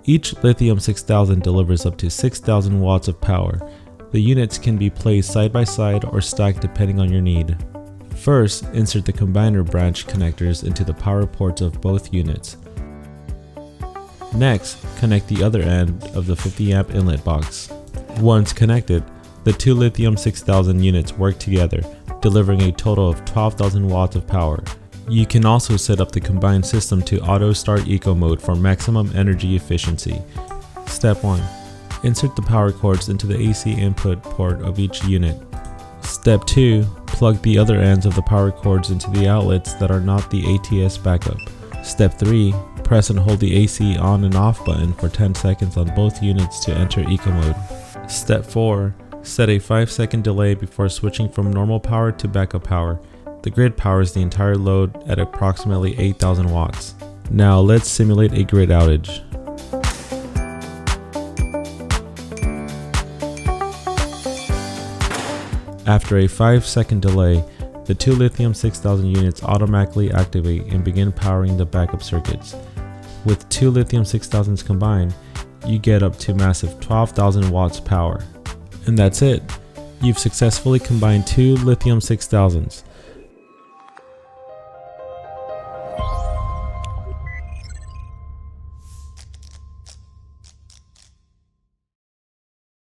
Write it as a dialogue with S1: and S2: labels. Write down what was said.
S1: Each Lithium 6000 delivers up to 6,000 watts of power. The units can be placed side by side or stacked depending on your need. First, insert the combiner branch connectors into the power ports of both units. Next, connect the other end of the 50 amp inlet box. Once connected, the two Lithium 6000 units work together, delivering a total of 12,000 watts of power. You can also set up the combined system to auto start eco mode for maximum energy efficiency. Step 1. Insert the power cords into the AC input port of each unit. Step 2. Plug the other ends of the power cords into the outlets that are not the ATS backup. Step 3. Press and hold the AC on and off button for 10 seconds on both units to enter eco mode. Step 4. Set a 5-second delay before switching from normal power to backup power. The grid powers the entire load at approximately 8,000 watts. Now let's simulate a grid outage. After a 5-second delay, the two Lithium 6000 units automatically activate and begin powering the backup circuits. With two Lithium 6000s combined, you get up to massive 12,000 watts power. And that's it! You've successfully combined two Lithium 6000s.